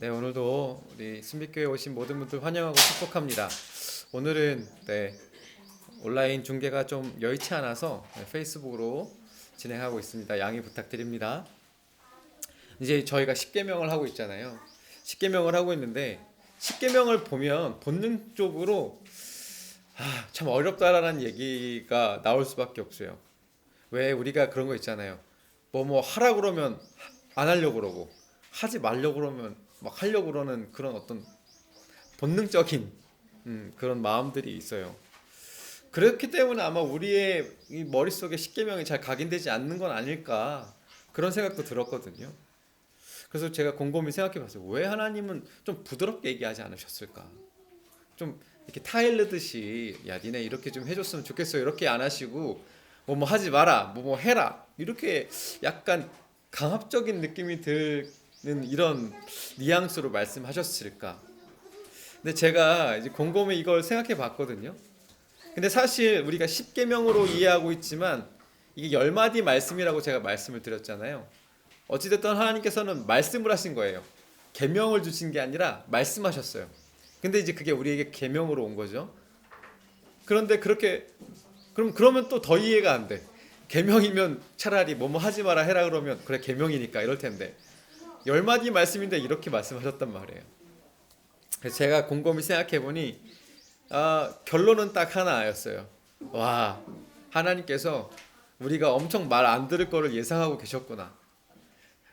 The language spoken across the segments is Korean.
네, 오늘도 우리 순빛교회 오신 모든 분들 환영하고 축복합니다. 오늘은 온라인 중계가 좀 여의치 않아서 페이스북으로 진행하고 있습니다. 양해 부탁드립니다. 이제 저희가 십계명을 하고 있잖아요. 십계명을 하고 있는데 십계명을 보면 본능적으로 참 어렵다라는 얘기가 나올 수밖에 없어요. 왜 우리가 그런 거 있잖아요. 뭐 하라고 그러면 안 하려고 그러고 하지 말려고 그러면 막 하려고 그러는 그런 어떤 본능적인 그런 마음들이 있어요. 그렇기 때문에 아마 우리의 이 머릿속에 십계명이 잘 각인되지 않는 건 아닐까 그런 생각도 들었거든요. 그래서 제가 곰곰이 생각해 봤어요. 왜 하나님은 좀 부드럽게 얘기하지 않으셨을까? 좀 이렇게 타일르듯이 야 니네 이렇게 좀 해줬으면 좋겠어 이렇게 안 하시고 뭐 하지 마라 뭐 해라 이렇게 약간 강압적인 느낌이 드는 이런 뉘앙스로 말씀하셨을까? 근데 제가 이제 곰곰이 이걸 생각해 봤거든요. 근데 사실 우리가 십계명으로 이해하고 있지만 이게 열 마디 말씀이라고 제가 말씀을 드렸잖아요. 어찌됐든 하나님께서는 말씀을 하신 거예요. 계명을 주신 게 아니라 말씀하셨어요. 근데 이제 그게 우리에게 계명으로 온 거죠. 그런데 그러면 또 더 이해가 안 돼. 계명이면 차라리 뭐뭐 하지 마라 해라 그러면 그래 계명이니까 이럴 텐데 열 마디 말씀인데 이렇게 말씀하셨단 말이에요. 그래서 제가 곰곰이 생각해 보니 결론은 딱 하나였어요. 와, 하나님께서 우리가 엄청 말 안 들을 거를 예상하고 계셨구나.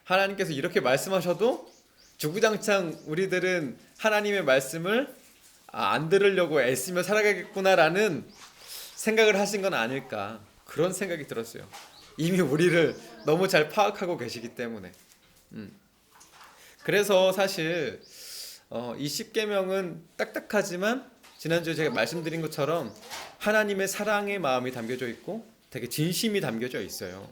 하나님께서 이렇게 말씀하셔도 주구장창 우리들은 하나님의 말씀을 안 들으려고 애쓰며 살아가겠구나라는 생각을 하신 건 아닐까 그런 생각이 들었어요. 이미 우리를 너무 잘 파악하고 계시기 때문에. 그래서 사실 이 십계명은 딱딱하지만 지난주에 제가 말씀드린 것처럼 하나님의 사랑의 마음이 담겨져 있고 되게 진심이 담겨져 있어요.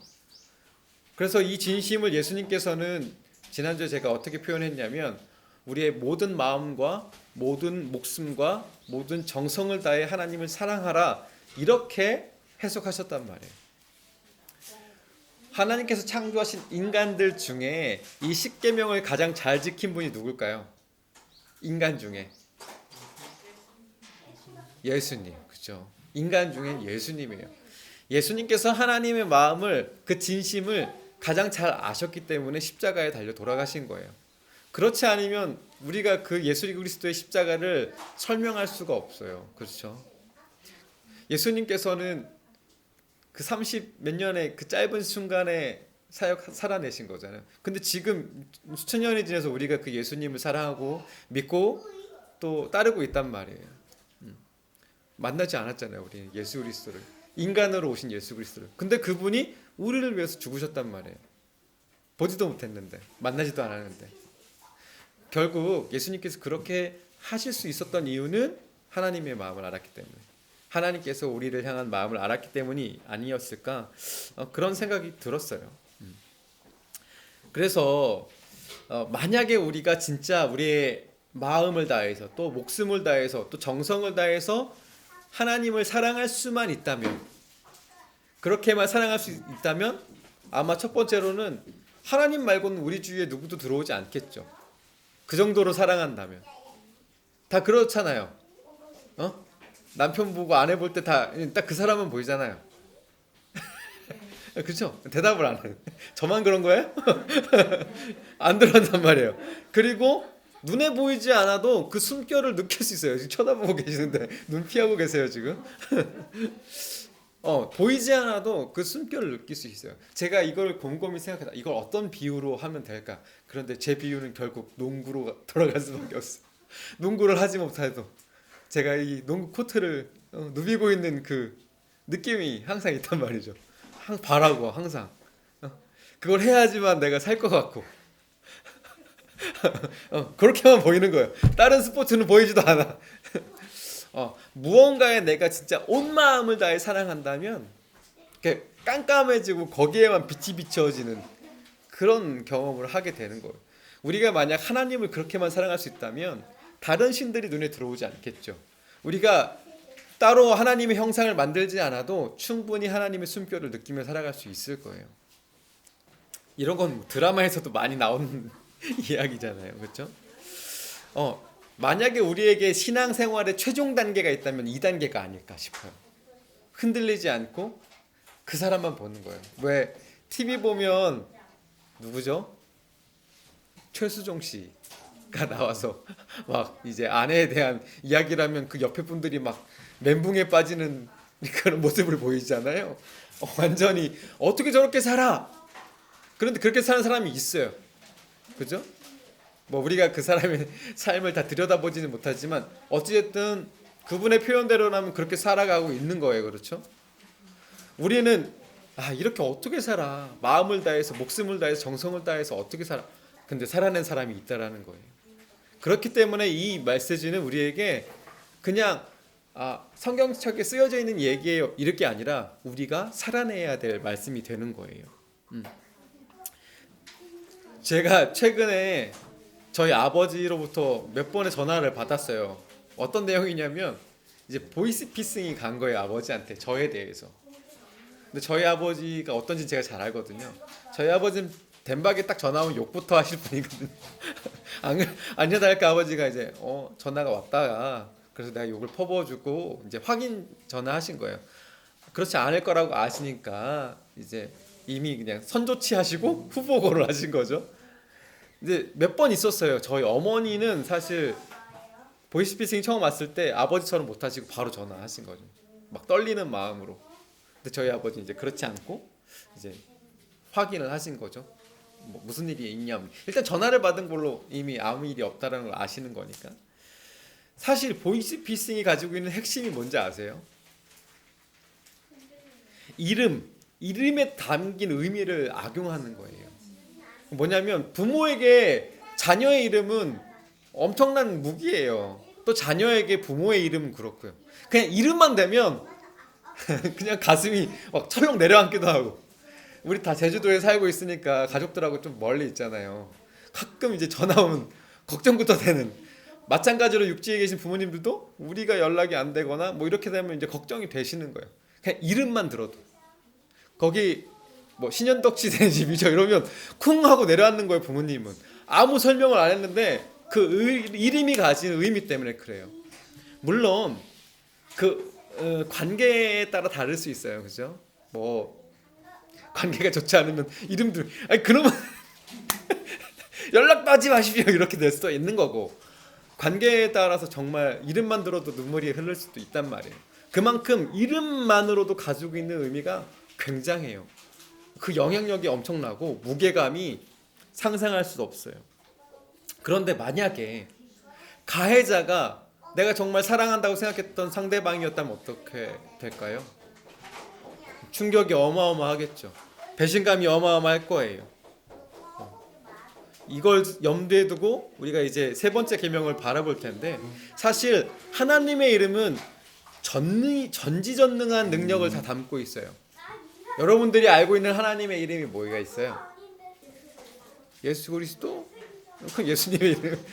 그래서 이 진심을 예수님께서는 지난주에 제가 어떻게 표현했냐면 우리의 모든 마음과 모든 목숨과 모든 정성을 다해 하나님을 사랑하라 이렇게 해석하셨단 말이에요. 하나님께서 창조하신 인간들 중에 이 십계명을 가장 잘 지킨 분이 누굴까요? 인간 중에 예수님, 그죠? 인간 중에 예수님이에요. 예수님께서 하나님의 마음을 그 진심을 가장 잘 아셨기 때문에 십자가에 달려 돌아가신 거예요. 그렇지 않으면 우리가 그 예수 그리스도의 십자가를 설명할 수가 없어요. 그렇죠? 예수님께서는 그 30 몇 년의 그 짧은 순간에 살아내신 거잖아요. 근데 지금 수천 년이 지나서 우리가 그 예수님을 사랑하고 믿고 또 따르고 있단 말이에요. 만나지 않았잖아요. 우리 예수 그리스도를. 인간으로 오신 예수 그리스도를. 근데 그분이 우리를 위해서 죽으셨단 말이에요. 보지도 못했는데 만나지도 않았는데 결국 예수님께서 그렇게 하실 수 있었던 이유는 하나님의 마음을 알았기 때문에 하나님께서 우리를 향한 마음을 알았기 때문이 아니었을까 그런 생각이 들었어요. 그래서 만약에 우리가 진짜 우리의 마음을 다해서 또 목숨을 다해서 또 정성을 다해서 하나님을 사랑할 수만 있다면 그렇게만 사랑할 수 있다면 아마 첫 번째로는 하나님 말고는 우리 주위에 누구도 들어오지 않겠죠. 그 정도로 사랑한다면 다 그렇잖아요. 남편 보고 아내 볼 때 다 딱 그 사람은 보이잖아요. 그렇죠? 대답을 안 해. 저만 그런 거예요? 안 들어간단 말이에요. 그리고 눈에 보이지 않아도 그 숨결을 느낄 수 있어요. 지금 쳐다보고 계시는데 눈 피하고 계세요 지금. 보이지 않아도 그 숨결을 느낄 수 있어요. 제가 이걸 곰곰이 생각하다 이걸 어떤 비유로 하면 될까? 그런데 제 비유는 결국 농구로 돌아갈 수밖에 없어요. 농구를 하지 못해도 제가 이 농구 코트를 누비고 있는 그 느낌이 항상 있단 말이죠. 바라고 항상 그걸 해야지만 내가 살 것 같고 그렇게만 보이는 거예요. 다른 스포츠는 보이지도 않아. 무언가에 내가 진짜 온 마음을 다해 사랑한다면 이렇게 깜깜해지고 거기에만 빛이 비춰지는 그런 경험을 하게 되는 거예요. 우리가 만약 하나님을 그렇게만 사랑할 수 있다면 다른 신들이 눈에 들어오지 않겠죠. 우리가 따로 하나님의 형상을 만들지 않아도 충분히 하나님의 숨결을 느끼며 살아갈 수 있을 거예요. 이런 건 드라마에서도 많이 나오는 이야기잖아요. 그렇죠? 만약에 우리에게 신앙생활의 최종 단계가 있다면 이 단계가 아닐까 싶어요. 흔들리지 않고 그 사람만 보는 거예요. 왜 TV 보면 누구죠? 최수종 씨가 나와서 막 이제 아내에 대한 이야기를 하면 그 옆에 분들이 막 멘붕에 빠지는 그런 모습을 보이잖아요. 완전히 어떻게 저렇게 살아? 그런데 그렇게 사는 사람이 있어요. 그죠? 뭐 우리가 그 사람의 삶을 다 들여다보지는 못하지만 어찌됐든 그분의 표현대로라면 그렇게 살아가고 있는 거예요. 그렇죠? 우리는 이렇게 어떻게 살아? 마음을 다해서 목숨을 다해서 정성을 다해서 어떻게 살아? 근데 살아낸 사람이 있다라는 거예요. 그렇기 때문에 이 메시지는 우리에게 그냥 성경책에 쓰여져 있는 얘기예요 이렇게 아니라 우리가 살아내야 될 말씀이 되는 거예요. 제가 최근에 저희 아버지로부터 몇 번의 전화를 받았어요. 어떤 내용이냐면 이제 보이스피싱이 간 거예요. 아버지한테 저에 대해서. 근데 저희 아버지가 어떤지 제가 잘 알거든요. 저희 아버지는 den박에 딱 전화 오면 욕부터 하실 분이거든요. 아니나 다를까 아버지가 이제 전화가 왔다가 그래서 내가 욕을 퍼부어주고 이제 확인 전화하신 거예요. 그렇지 않을 거라고 아시니까 이제 이미 그냥 선조치 하시고 후보고를 하신 거죠. 이제 몇 번 있었어요. 저희 어머니는 사실 보이스피싱 처음 왔을 때 아버지처럼 못하시고 바로 전화하신 거죠. 막 떨리는 마음으로. 근데 저희 아버지 이제 그렇지 않고 이제 확인을 하신 거죠. 뭐 무슨 일이 있냐. 일단 전화를 받은 걸로 이미 아무 일이 없다라는 걸 아시는 거니까. 사실 보이스피싱이 가지고 있는 핵심이 뭔지 아세요? 이름에 담긴 의미를 악용하는 거예요. 뭐냐면 부모에게 자녀의 이름은 엄청난 무기예요. 또 자녀에게 부모의 이름은 그렇고요. 그냥 이름만 되면 그냥 가슴이 막 철렁 내려앉기도 하고. 우리 다 제주도에 살고 있으니까 가족들하고 좀 멀리 있잖아요. 가끔 이제 전화 오면 걱정부터 되는. 마찬가지로 육지에 계신 부모님들도 우리가 연락이 안 되거나 뭐 이렇게 되면 이제 걱정이 되시는 거예요. 그냥 이름만 들어도. 거기 뭐 신현덕 씨 된 집이죠 이러면 쿵 하고 내려앉는 거예요. 부모님은 아무 설명을 안 했는데 그 이름이 가지는 의미 때문에 그래요. 물론 그 관계에 따라 다를 수 있어요. 그죠? 뭐 관계가 좋지 않으면 이름들 그러면 연락도 하지 마십시오 이렇게 될 수도 있는 거고, 관계에 따라서 정말 이름만 들어도 눈물이 흐를 수도 있단 말이에요. 그만큼 이름만으로도 가지고 있는 의미가 굉장해요. 그 영향력이 엄청나고 무게감이 상상할 수 없어요. 그런데 만약에 가해자가 내가 정말 사랑한다고 생각했던 상대방이었다면 어떻게 될까요? 충격이 어마어마하겠죠. 배신감이 어마어마할 거예요. 이걸 염두에 두고 우리가 이제 세 번째 계명을 바라볼 텐데, 사실 하나님의 이름은 전지전능한 능력을 다 담고 있어요. 여러분들이 알고 있는 하나님의 이름이 뭐가 있어요? 예수 그리스도? 예수님의 이름.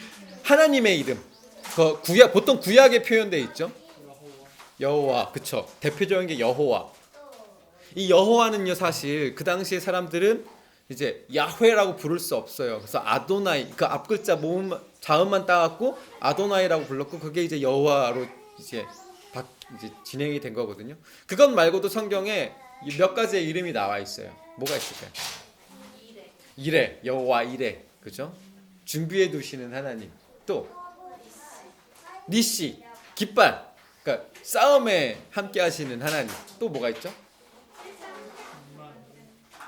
하나님의 이름. 보통 구약에 표현되어 있죠. 여호와, 그쵸? 대표적인 게 여호와. 이 여호와는요, 사실 그 당시의 사람들은 이제 야훼라고 부를 수 없어요. 그래서 아도나이, 그 앞글자 모음 자음만 따갖고 아도나이라고 불렀고, 그게 이제 여호와로 이제 진행이 된 거거든요. 그것 말고도 성경에 몇 가지의 이름이 나와 있어요. 뭐가 있을까요? 이레, 여호와 이레, 그죠? 준비해 두시는 하나님. 또 니시, 깃발, 그러니까 싸움에 함께 하시는 하나님. 또 뭐가 있죠?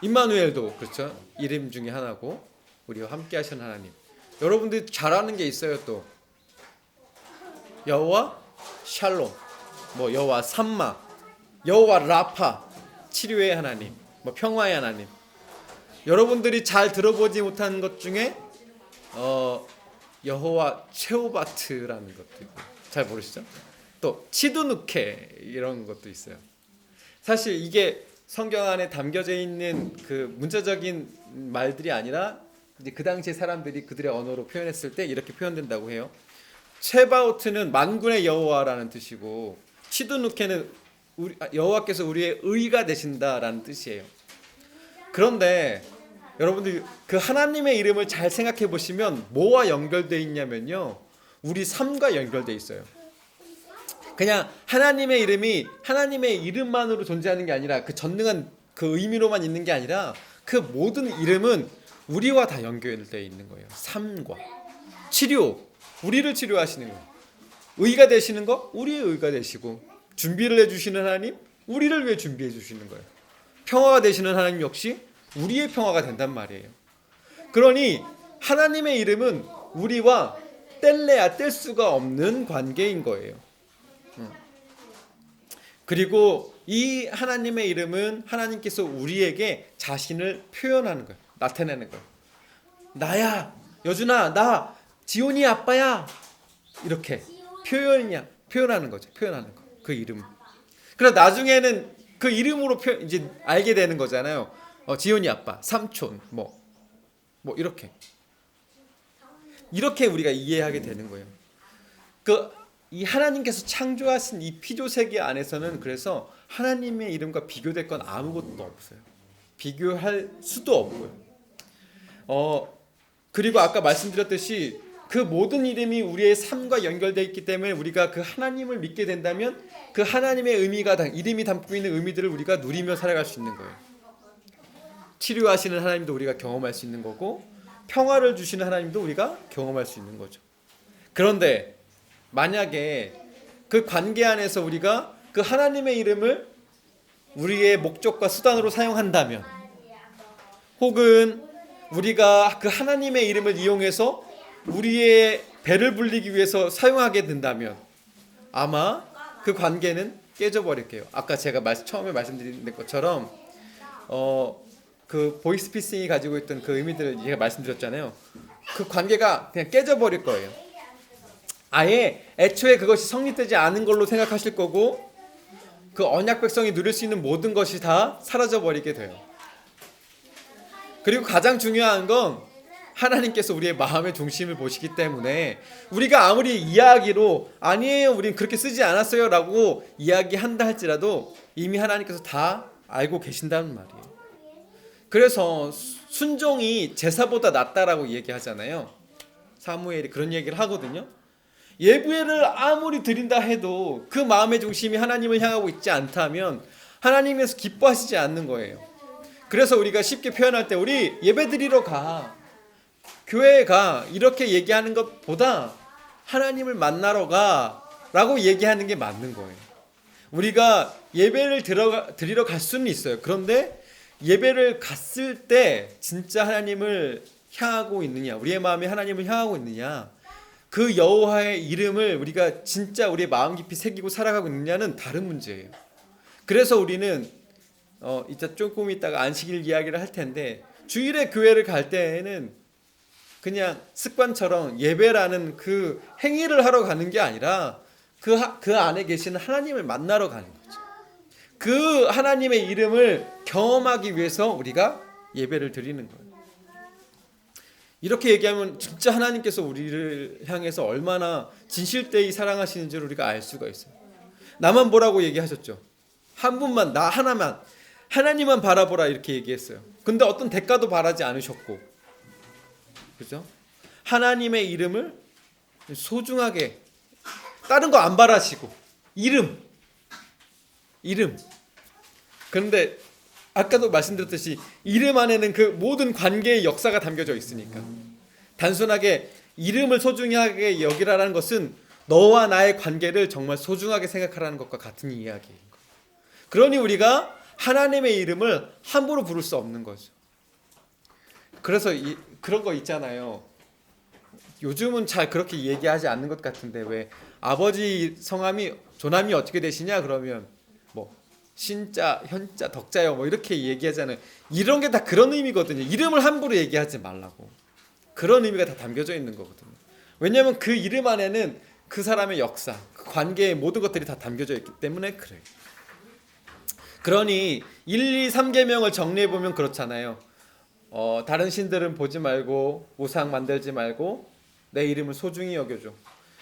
임마누엘도 그렇죠. 이름 중에 하나고 우리와 함께 하시는 하나님. 여러분들이 잘 아는 게 있어요. 또 여호와 샬롬, 뭐 여호와 삼마, 여호와 라파, 치료의 하나님, 뭐 평화의 하나님. 여러분들이 잘 들어보지 못한 것 중에 여호와 체오바트라는 것도 있고, 잘 모르시죠? 또 치두누케 이런 것도 있어요. 사실 이게 성경 안에 담겨져 있는 그 문자적인 말들이 아니라 이제 그 당시에 사람들이 그들의 언어로 표현했을 때 이렇게 표현된다고 해요. 체바오트는 만군의 여호와라는 뜻이고, 치두누케는 여호와께서 우리의 의가 되신다라는 뜻이에요. 그런데 여러분들 그 하나님의 이름을 잘 생각해 보시면 뭐와 연결되어 있냐면요, 우리 삶과 연결돼 있어요. 그냥 하나님의 이름이 하나님의 이름만으로 존재하는 게 아니라 그 전능한 그 의미로만 있는 게 아니라 그 모든 이름은 우리와 다 연결되어 있는 거예요. 삶과 치료, 우리를 치료하시는 거, 의가 되시는 거, 우리의 의가 되시고, 준비를 해주시는 하나님, 우리를 위해 준비해 주시는 거예요. 평화가 되시는 하나님 역시 우리의 평화가 된단 말이에요. 그러니 하나님의 이름은 우리와 뗄래야 뗄 수가 없는 관계인 거예요. 그리고 이 하나님의 이름은 하나님께서 우리에게 자신을 표현하는 거예요. 나타내는 거예요. 나야, 여준아, 나 지온이 아빠야. 이렇게 표현하는 거죠. 표현하는 거. 그 이름. 그럼 나중에는 그 이름으로 이제 알게 되는 거잖아요. 지온이 아빠, 삼촌, 뭐 이렇게 우리가 이해하게 되는 거예요. 이 하나님께서 창조하신 이 피조 세계 안에서는 그래서 하나님의 이름과 비교될 건 아무것도 없어요. 비교할 수도 없고요. 그리고 아까 말씀드렸듯이 그 모든 이름이 우리의 삶과 연결되어 있기 때문에 우리가 그 하나님을 믿게 된다면 그 하나님의 이름이 담고 있는 의미들을 우리가 누리며 살아갈 수 있는 거예요. 치료하시는 하나님도 우리가 경험할 수 있는 거고, 평화를 주시는 하나님도 우리가 경험할 수 있는 거죠. 그런데 만약에 그 관계 안에서 우리가 그 하나님의 이름을 우리의 목적과 수단으로 사용한다면, 혹은 우리가 그 하나님의 이름을 이용해서 우리의 배를 불리기 위해서 사용하게 된다면 아마 그 관계는 깨져버릴게요. 아까 제가 처음에 말씀드린 것처럼 그 보이스피싱이 가지고 있던 그 의미들을 제가 말씀드렸잖아요. 그 관계가 그냥 깨져버릴 거예요. 아예 애초에 그것이 성립되지 않은 걸로 생각하실 거고, 그 언약 백성이 누릴 수 있는 모든 것이 다 사라져버리게 돼요. 그리고 가장 중요한 건 하나님께서 우리의 마음의 중심을 보시기 때문에 우리가 아무리 이야기로 아니에요, 우린 그렇게 쓰지 않았어요 라고 이야기한다 할지라도 이미 하나님께서 다 알고 계신다는 말이에요. 그래서 순종이 제사보다 낫다라고 얘기하잖아요. 사무엘이 그런 얘기를 하거든요. 예배를 아무리 드린다 해도 그 마음의 중심이 하나님을 향하고 있지 않다면 하나님께서 기뻐하시지 않는 거예요. 그래서 우리가 쉽게 표현할 때 우리 예배 드리러 가, 교회에 가, 이렇게 얘기하는 것보다 하나님을 만나러 가 라고 얘기하는 게 맞는 거예요. 우리가 예배를 드리러 갈 수는 있어요. 그런데 예배를 갔을 때 진짜 하나님을 향하고 있느냐, 우리의 마음이 하나님을 향하고 있느냐, 그 여호와의 이름을 우리가 진짜 우리의 마음 깊이 새기고 살아가고 있느냐는 다른 문제예요. 그래서 우리는 이따 조금 있다가 안식일 이야기를 할 텐데, 주일에 교회를 갈 때에는 그냥 습관처럼 예배라는 그 행위를 하러 가는 게 아니라 그 안에 계시는 하나님을 만나러 가는 거죠. 그 하나님의 이름을 경험하기 위해서 우리가 예배를 드리는 거예요. 이렇게 얘기하면 진짜 하나님께서 우리를 향해서 얼마나 진실되이 사랑하시는지를 우리가 알 수가 있어요. 나만 보라고 얘기하셨죠. 한 분만, 나 하나만, 하나님만 바라보라 이렇게 얘기했어요. 근데 어떤 대가도 바라지 않으셨고, 그죠? 하나님의 이름을 소중하게, 다른 거 안 바라시고 이름. 그런데 아까도 말씀드렸듯이 이름 안에는 그 모든 관계의 역사가 담겨져 있으니까, 단순하게 이름을 소중하게 여기라는 것은 너와 나의 관계를 정말 소중하게 생각하라는 것과 같은 이야기인 거예요. 그러니 우리가 하나님의 이름을 함부로 부를 수 없는 거죠. 그래서 그런 거 있잖아요. 요즘은 잘 그렇게 얘기하지 않는 것 같은데, 왜 아버지 성함이 조남이 어떻게 되시냐 그러면 뭐 신자, 현자, 덕자요 뭐 이렇게 얘기하잖아요. 이런 게 다 그런 의미거든요. 이름을 함부로 얘기하지 말라고. 그런 의미가 다 담겨져 있는 거거든요. 왜냐하면 그 이름 안에는 그 사람의 역사, 그 관계의 모든 것들이 다 담겨져 있기 때문에 그래요. 그러니 1, 2, 3계명을 정리해 보면 그렇잖아요. 다른 신들은 보지 말고, 우상 만들지 말고, 내 이름을 소중히 여겨줘.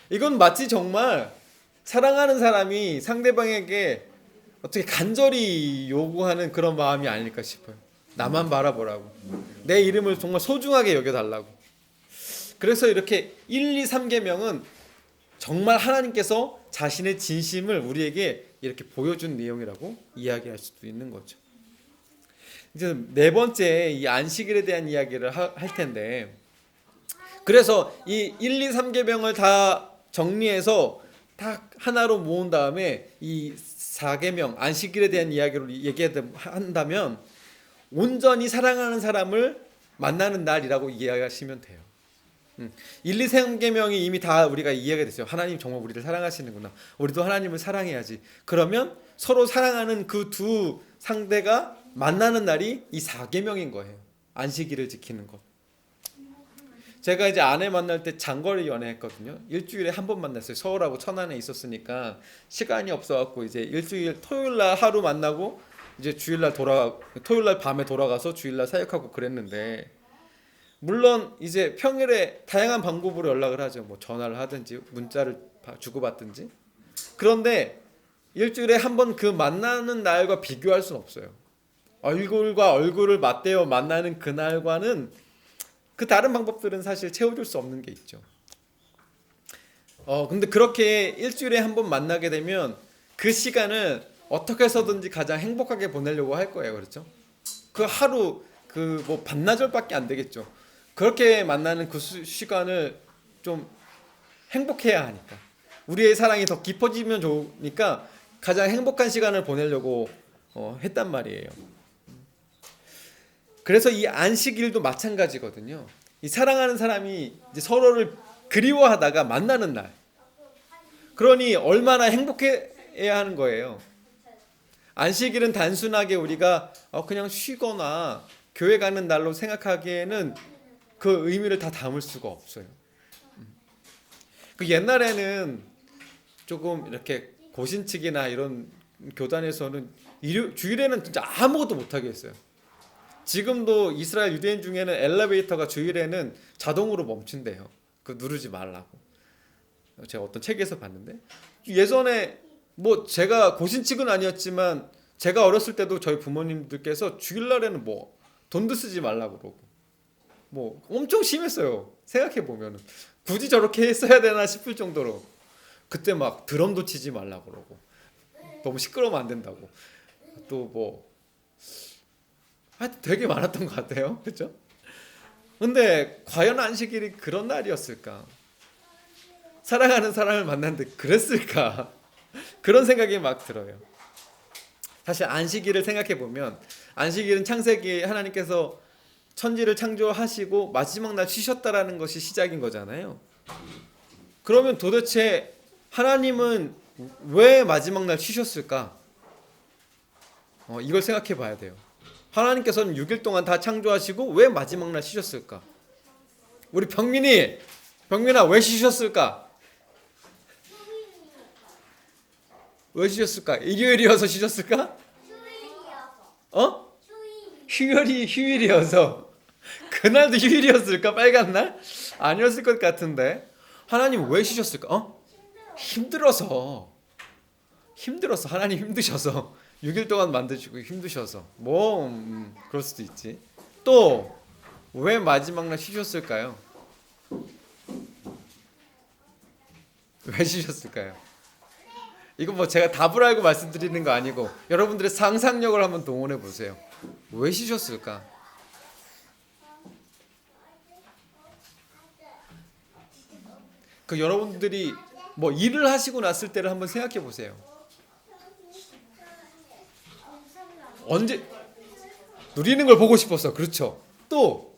이건 마치 정말 사랑하는 사람이 상대방에게 어떻게 간절히 요구하는 그런 마음이 아닐까 싶어요. 나만 바라보라고, 내 이름을 정말 소중하게 여겨달라고. 그래서 이렇게 1, 2, 3계명은 정말 하나님께서 자신의 진심을 우리에게 이렇게 보여준 내용이라고 이야기할 수도 있는 거죠. 이제 네 번째 이 안식일에 대한 이야기를 할 텐데, 그래서 이 1, 2, 3계명을 다 정리해서 딱 하나로 모은 다음에 이 4계명 안식일에 대한 이야기로 얘기한다면 온전히 사랑하는 사람을 만나는 날이라고 이해하시면 돼요. 1, 2, 3계명이 이미 다 우리가 이해가 됐어요. 하나님 정말 우리를 사랑하시는구나. 우리도 하나님을 사랑해야지. 그러면 서로 사랑하는 그 두 상대가 만나는 날이 이 4계명인 거예요. 안식일을 지키는 것. 제가 이제 아내 만날 때 장거리 연애했거든요. 일주일에 한 번 만났어요. 서울하고 천안에 있었으니까 시간이 없어갖고 이제 일주일 토요일 날 하루 만나고 이제 토요일 날 밤에 돌아가서 주일 날 사역하고 그랬는데, 물론 이제 평일에 다양한 방법으로 연락을 하죠. 뭐 전화를 하든지 문자를 주고받든지. 그런데 일주일에 한 번 그 만나는 날과 비교할 수는 없어요. 얼굴과 얼굴을 맞대어 만나는 그날과는 그 다른 방법들은 사실 채워줄 수 없는 게 있죠. 근데 그렇게 일주일에 한 번 만나게 되면 그 시간을 어떻게 해서든지 가장 행복하게 보내려고 할 거예요. 그렇죠? 그 하루 그 뭐 반나절밖에 안 되겠죠. 그렇게 만나는 그 시간을 좀 행복해야 하니까, 우리의 사랑이 더 깊어지면 좋으니까 가장 행복한 시간을 보내려고 했단 말이에요. 그래서 이 안식일도 마찬가지거든요. 이 사랑하는 사람이 이제 서로를 그리워하다가 만나는 날. 그러니 얼마나 행복해야 하는 거예요. 안식일은 단순하게 우리가 그냥 쉬거나 교회 가는 날로 생각하기에는 그 의미를 다 담을 수가 없어요. 그 옛날에는 조금 이렇게 고신측이나 이런 교단에서는 주일에는 진짜 아무것도 못하게 했어요. 지금도 이스라엘 유대인 중에는 엘리베이터가 주일에는 자동으로 멈춘대요. 그 누르지 말라고. 제가 어떤 책에서 봤는데, 예전에 뭐 제가 고신측은 아니었지만 제가 어렸을 때도 저희 부모님들께서 주일날에는 뭐 돈도 쓰지 말라고 그러고 뭐 엄청 심했어요. 생각해 보면은 굳이 저렇게 했어야 되나 싶을 정도로. 그때 막 드럼도 치지 말라고 그러고 너무 시끄러우면 안 된다고. 또 뭐 하여튼 되게 많았던 것 같아요. 그렇죠? 근데 과연 안식일이 그런 날이었을까? 사랑하는 사람을 만났는데 그랬을까? 그런 생각이 막 들어요. 사실 안식일을 생각해 보면, 안식일은 창세기 하나님께서 천지를 창조하시고 마지막 날 쉬셨다라는 것이 시작인 거잖아요. 그러면 도대체 하나님은 왜 마지막 날 쉬셨을까? 이걸 생각해 봐야 돼요. 하나님께서는 6일 동안 다 창조하시고 왜 마지막 날 쉬셨을까? 우리 병민아 왜 쉬셨을까? 왜 쉬셨을까? 일요일이어서 쉬셨을까? 휴일이어서. 그날도 휴일이었을까? 빨간 날? 아니었을 것 같은데. 하나님 왜 쉬셨을까? 힘들어서 하나님 힘드셔서 6일 동안 만드시고 힘드셔서 그럴 수도 있지. 또 왜 마지막 날 쉬셨을까요? 왜 쉬셨을까요? 이거 뭐 제가 답을 알고 말씀드리는 거 아니고 여러분들의 상상력을 한번 동원해 보세요. 왜 쉬셨을까? 그 여러분들이 뭐 일을 하시고 났을 때를 한번 생각해 보세요. 언제 누리는 걸 보고 싶어서. 그렇죠. 또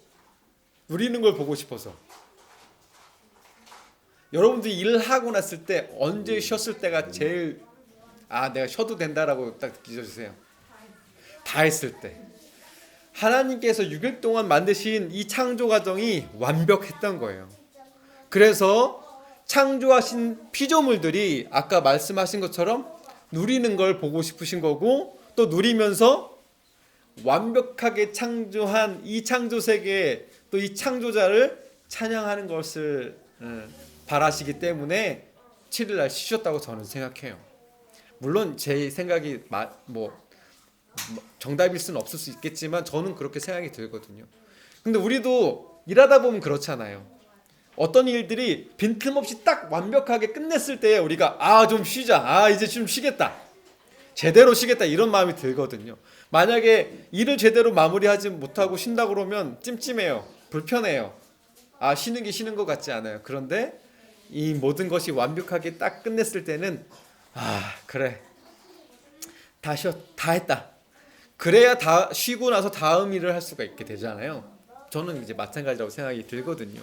누리는 걸 보고 싶어서. 여러분들이 일을 하고 났을 때 언제 쉬었을 때가 제일 내가 쉬어도 된다라고 딱 느껴주세요. 다 했을 때. 하나님께서 6일 동안 만드신 이 창조 과정이 완벽했던 거예요. 그래서 창조하신 피조물들이 아까 말씀하신 것처럼 누리는 걸 보고 싶으신 거고, 또 누리면서 완벽하게 창조한 이 창조 세계에 또 이 창조자를 찬양하는 것을 바라시기 때문에 7일 날 쉬셨다고 저는 생각해요. 물론 제 생각이 정답일 수는 없을 수 있겠지만 저는 그렇게 생각이 들거든요. 근데 우리도 일하다 보면 그렇잖아요. 어떤 일들이 빈틈없이 딱 완벽하게 끝냈을 때 우리가 좀 쉬자, 이제 좀 쉬겠다, 제대로 쉬겠다 이런 마음이 들거든요. 만약에 일을 제대로 마무리하지 못하고 쉰다 그러면 찜찜해요, 불편해요. 쉬는 게 쉬는 것 같지 않아요. 그런데 이 모든 것이 완벽하게 딱 끝냈을 때는 그래, 다 했다. 그래야 다 쉬고 나서 다음 일을 할 수가 있게 되잖아요. 저는 이제 마찬가지라고 생각이 들거든요.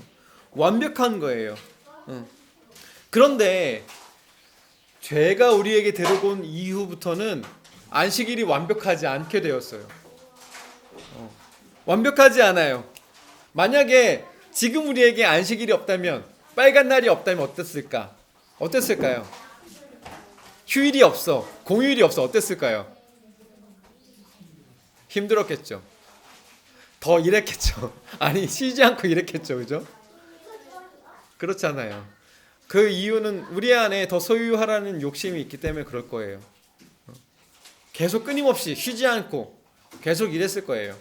완벽한 거예요. 그런데 죄가 우리에게 데려온 이후부터는 안식일이 완벽하지 않게 되었어요. 완벽하지 않아요. 만약에 지금 우리에게 안식일이 없다면, 빨간 날이 없다면 어땠을까요? 휴일이 없어, 공휴일이 없어, 어땠을까요? 힘들었겠죠. 더 일했겠죠. 쉬지 않고 일했겠죠. 그죠? 그렇잖아요. 그 이유는 우리 안에 더 소유하라는 욕심이 있기 때문에 그럴 거예요. 계속 끊임없이 쉬지 않고 계속 일했을 거예요.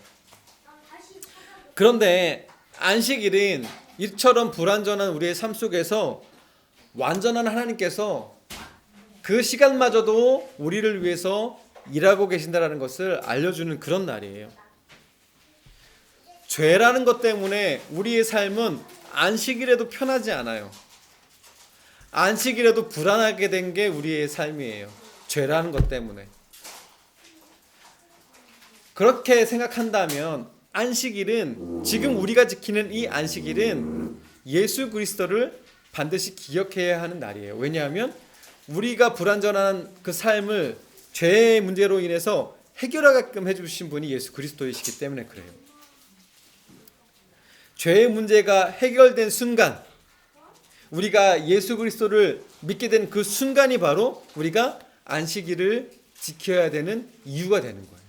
그런데 안식일은 이처럼 불완전한 우리의 삶 속에서 완전한 하나님께서 그 시간마저도 우리를 위해서 일하고 계신다는 것을 알려주는 그런 날이에요. 죄라는 것 때문에 우리의 삶은 안식일에도 편하지 않아요. 안식일에도 불안하게 된 게 우리의 삶이에요. 죄라는 것 때문에. 그렇게 생각한다면 안식일은, 지금 우리가 지키는 이 안식일은 예수 그리스도를 반드시 기억해야 하는 날이에요. 왜냐하면 우리가 불완전한 그 삶을 죄의 문제로 인해서 해결하게끔 해주신 분이 예수 그리스도이시기 때문에 그래요. 죄의 문제가 해결된 순간, 우리가 예수 그리스도를 믿게 된 그 순간이 바로 우리가 안식일을 지켜야 되는 이유가 되는 거예요.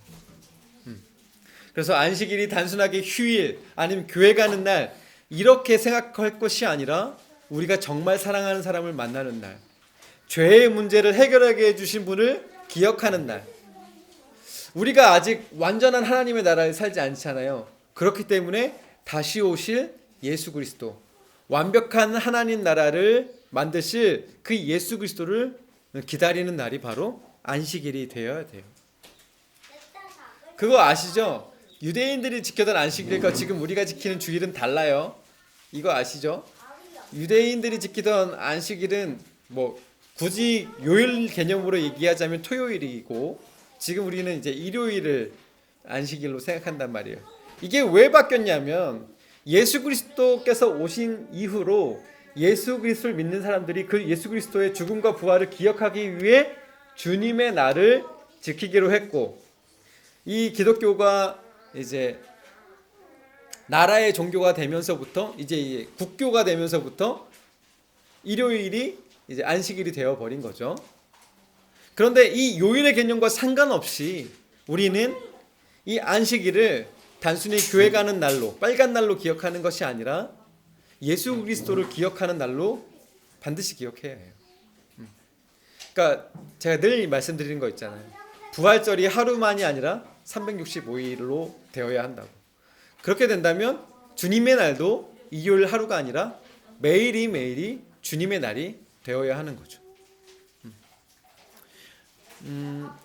그래서 안식일이 단순하게 휴일 아니면 교회 가는 날 이렇게 생각할 것이 아니라 우리가 정말 사랑하는 사람을 만나는 날, 죄의 문제를 해결하게 해주신 분을 기억하는 날. 우리가 아직 완전한 하나님의 나라에 살지 않잖아요. 그렇기 때문에 다시 오실 예수 그리스도, 완벽한 하나님 나라를 만드실 그 예수 그리스도를 기다리는 날이 바로 안식일이 되어야 돼요. 그거 아시죠? 유대인들이 지켰던 안식일과 지금 우리가 지키는 주일은 달라요. 이거 아시죠? 유대인들이 지키던 안식일은 굳이 요일 개념으로 얘기하자면 토요일이고, 지금 우리는 이제 일요일을 안식일로 생각한단 말이에요. 이게 왜 바뀌었냐면 예수 그리스도께서 오신 이후로 예수 그리스도를 믿는 사람들이 그 예수 그리스도의 죽음과 부활을 기억하기 위해 주님의 날을 지키기로 했고, 이 기독교가 이제 나라의 종교가 되면서부터, 이제 국교가 되면서부터 일요일이 이제 안식일이 되어 버린 거죠. 그런데 이 요일의 개념과 상관없이 우리는 이 안식일을 단순히 교회 가는 날로, 빨간 날로 기억하는 것이 아니라 예수 그리스도를 기억하는 날로 반드시 기억해야 해요. 그러니까 제가 늘 말씀드리는 거 있잖아요. 부활절이 하루만이 아니라 365일로 되어야 한다고. 그렇게 된다면 주님의 날도 일요일 하루가 아니라 매일이 주님의 날이 되어야 하는 거죠.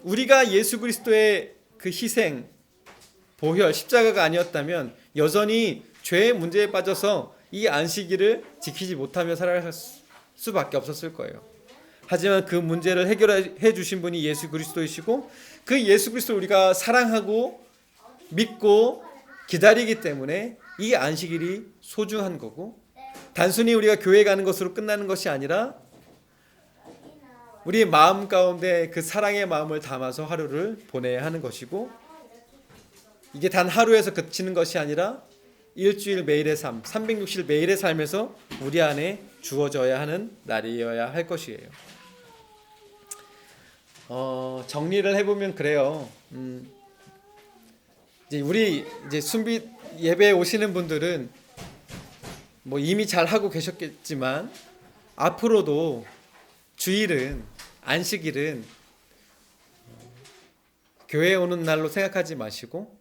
우리가 예수 그리스도의 그 희생, 보혈, 십자가가 아니었다면 여전히 죄의 문제에 빠져서 이 안식일을 지키지 못하며 살아갈 수밖에 없었을 거예요. 하지만 그 문제를 해결해 주신 분이 예수 그리스도이시고, 그 예수 그리스도를 우리가 사랑하고 믿고 기다리기 때문에 이 안식일이 소중한 거고, 단순히 우리가 교회 가는 것으로 끝나는 것이 아니라 우리의 마음 가운데 그 사랑의 마음을 담아서 하루를 보내야 하는 것이고, 이게 단 하루에서 그치는 것이 아니라 일주일 매일의 삶, 360일 매일의 삶에서 우리 안에 주어져야 하는 날이어야 할 것이에요. 정리를 해보면 그래요. 우리 순비 예배에 오시는 분들은 이미 잘 하고 계셨겠지만, 앞으로도 주일은, 안식일은 교회에 오는 날로 생각하지 마시고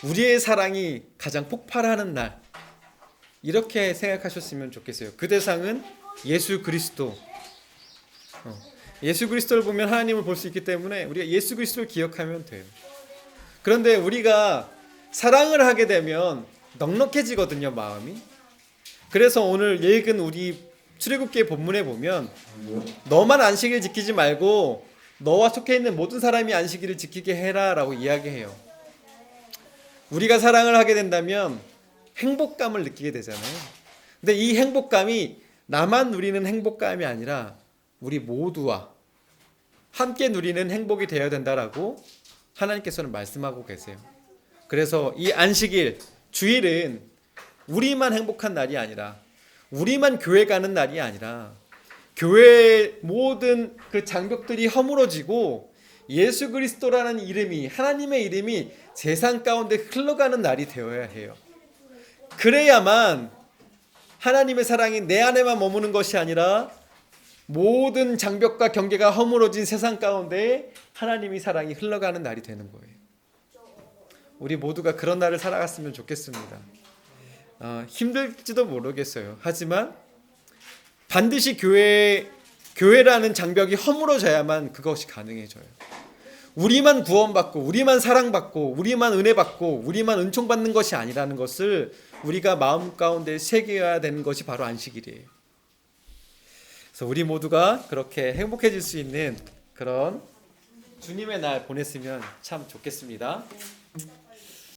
우리의 사랑이 가장 폭발하는 날, 이렇게 생각하셨으면 좋겠어요. 그 대상은 예수 그리스도. 예수 그리스도를 보면 하나님을 볼 수 있기 때문에 우리가 예수 그리스도를 기억하면 돼요. 그런데 우리가 사랑을 하게 되면 넉넉해지거든요, 마음이. 그래서 오늘 읽은 우리 출애굽기의 본문에 보면 너만 안식일 지키지 말고 너와 속해 있는 모든 사람이 안식일을 지키게 해라라고 이야기해요. 우리가 사랑을 하게 된다면 행복감을 느끼게 되잖아요. 근데 이 행복감이 나만 누리는 행복감이 아니라 우리 모두와 함께 누리는 행복이 되어야 된다라고 하나님께서는 말씀하고 계세요. 그래서 이 안식일, 주일은 우리만 행복한 날이 아니라, 우리만 교회 가는 날이 아니라 교회의 모든 그 장벽들이 허물어지고 예수 그리스도라는 이름이, 하나님의 이름이 세상 가운데 흘러가는 날이 되어야 해요. 그래야만 하나님의 사랑이 내 안에만 머무는 것이 아니라 모든 장벽과 경계가 허물어진 세상 가운데 하나님의 사랑이 흘러가는 날이 되는 거예요. 우리 모두가 그런 날을 살아갔으면 좋겠습니다. 힘들지도 모르겠어요. 하지만 반드시 교회라는 장벽이 허물어져야만 그것이 가능해져요. 우리만 구원받고 우리만 사랑받고 우리만 은혜받고 우리만 은총받는 것이 아니라는 것을 우리가 마음 가운데 새겨야 되는 것이 바로 안식일이에요. 그래서 우리 모두가 그렇게 행복해질 수 있는 그런 주님의 날 보냈으면 참 좋겠습니다.